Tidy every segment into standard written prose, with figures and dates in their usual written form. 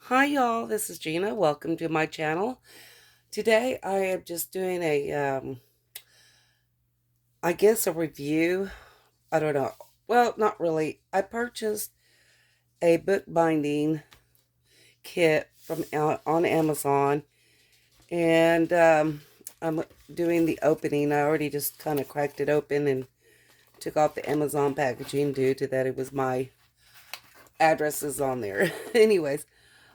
Hi y'all, this is Gina. Welcome to my channel. Today I am just doing I guess a review. I don't know. Well, not really. I purchased a bookbinding kit from on Amazon, and I'm doing the opening. I already just kind of cracked it open and took off the Amazon packaging due to that it was my addresses on there. Anyways,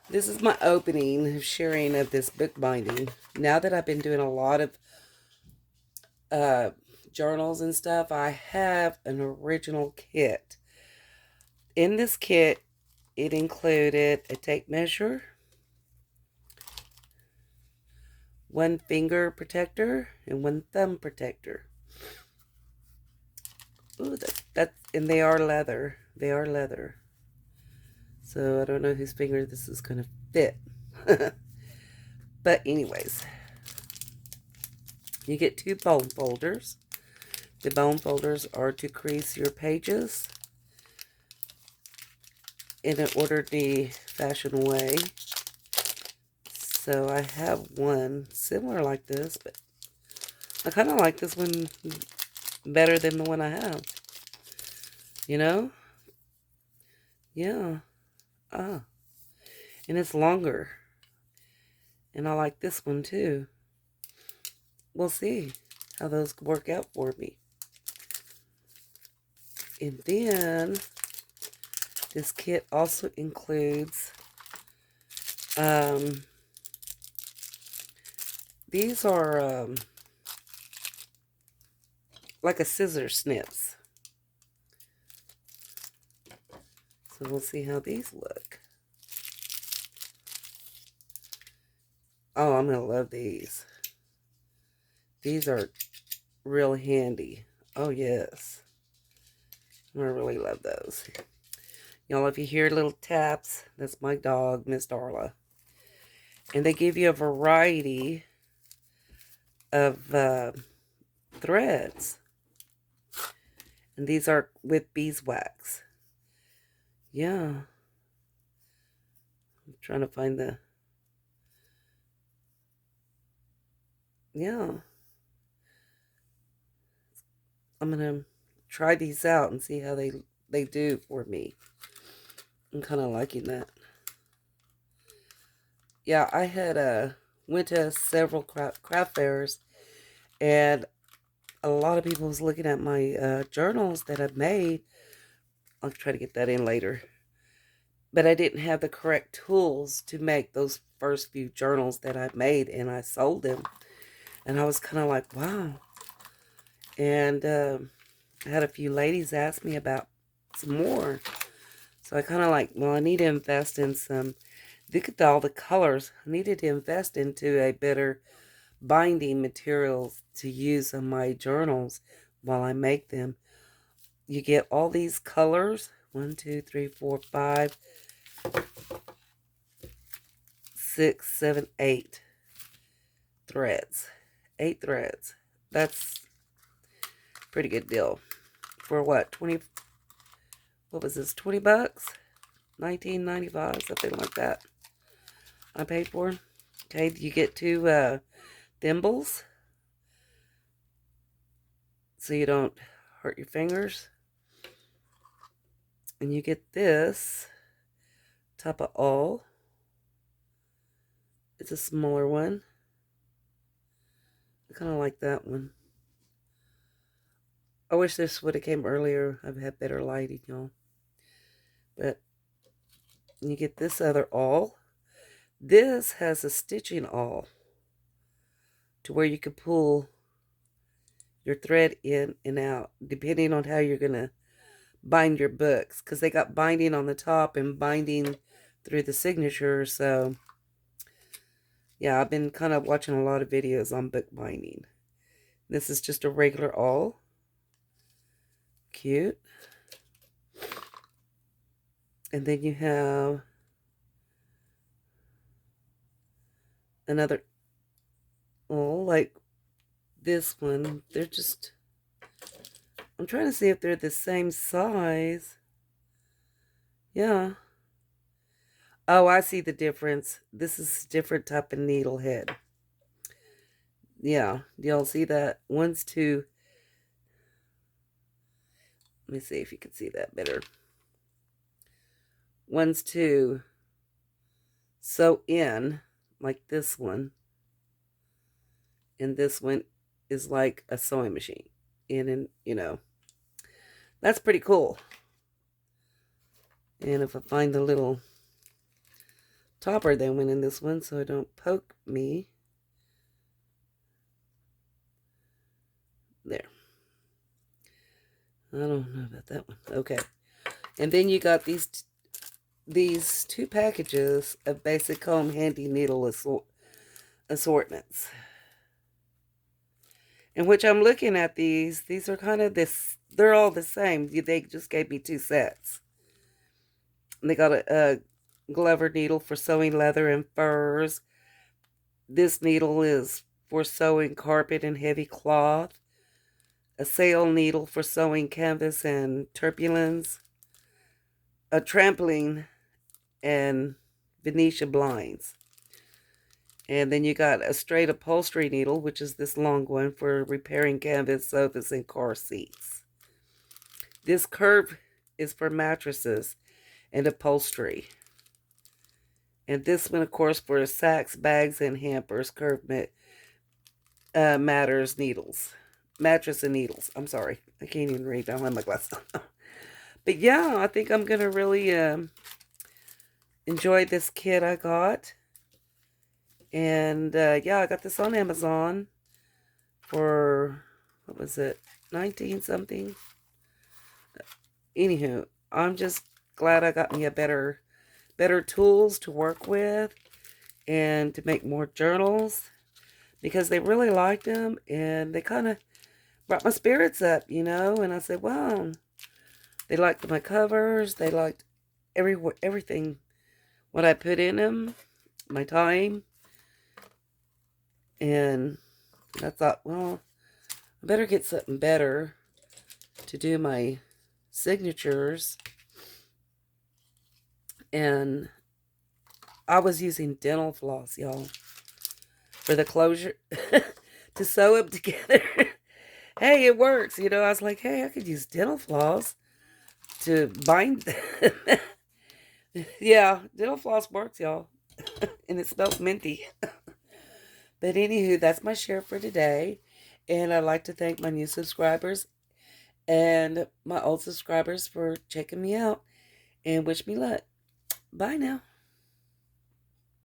this is my opening sharing of this bookbinding. Now that I've been doing a lot of uh, journals and stuff, I have an original kit. In this kit, it included a tape measure, one finger protector, and one thumb protector. Ooh, and they are leather. They are leather. So I don't know whose finger this is going to fit. But anyways, you get two bone folders. The bone folders are to crease your pages in an orderly fashion way. So I have one similar like this, but I kind of like this one better than the one I have. You know? Yeah. Ah. And it's longer. And I like this one too. We'll see how those work out for me. And then this kit also includes um, these are like a scissor snips. So we'll see how these look. Oh, I'm going to love these. These are real handy. Oh, yes. I really love those. Y'all, if you hear little taps, that's my dog, Miss Darla. And they give you a variety of threads. And these are with beeswax. Yeah. I'm trying to find the... Yeah. I'm going to try these out and see how they do for me. I'm kind of liking that. Yeah, I had went to several craft fairs, and a lot of people was looking at my journals that I've made. I'll try to get that in later. But I didn't have the correct tools to make those first few journals that I made, and I sold them. And I was kind of like, wow. And I had a few ladies ask me about some more. So I kind of like, well, I need to invest in some, look at all the colors. I needed to invest into a better binding materials to use on my journals while I make them. You get all these colors, 1, 2, 3, 4, 5, 6, 7, 8 threads. 8 threads. That's a pretty good deal. For what, 20, what was this, 20 bucks? 19.95, something like that. I paid for. Okay, you get 2 thimbles so you don't hurt your fingers. And you get this top of all. It's a smaller one. I kind of like that one. I wish this would have came earlier. I've had better lighting, y'all. But you get this other awl. This has a stitching awl to where you can pull your thread in and out, depending on how you're going to bind your books. Because they got binding on the top and binding through the signature. So, yeah, I've been kind of watching a lot of videos on book binding. This is just a regular awl. Cute. And then you have another awl like this one. They're just, I'm trying to see if they're the same size. Yeah. Oh, I see the difference. This is a different type of needle head. Yeah, do y'all see that? One's to, let me see if you can see that better. One's to sew in, like this one, and this one is like a sewing machine. And that's pretty cool. And if I find the little topper that went in this one so it don't poke me. There. I don't know about that one. Okay. And then you got these two packages of Basic Home Handy Needle assortments. In which I'm looking at these are kind of this, they're all the same. They just gave me two sets. And they got a Glover needle for sewing leather and furs. This needle is for sewing carpet and heavy cloth. A sail needle for sewing canvas and turbulence. A trampoline and Venetia blinds. And then you got a straight upholstery needle, which is this long one for repairing canvas, sofas, and car seats. This curve is for mattresses and upholstery. And this one, of course, for sacks, bags, and hampers, matters needles. Mattress and needles. I'm sorry. I can't even read. I don't have my glasses on. But yeah, I think I'm going to really enjoy this kit I got. And yeah, I got this on Amazon for, what was it, 19 something? Anywho, I'm just glad I got me a better tools to work with and to make more journals, because they really liked them and they kind of brought my spirits up, and I said, wow, they liked my covers, they liked everything, what I put in them, my time. And I thought, well, I better get something better to do my signatures. And I was using dental floss, y'all, for the closure to sew them together. Hey, it works. I was like, hey, I could use dental floss to bind them. Yeah, dental floss works, y'all. And it smells minty. But anywho, that's my share for today. And I'd like to thank my new subscribers and my old subscribers for checking me out and wish me luck. Bye now.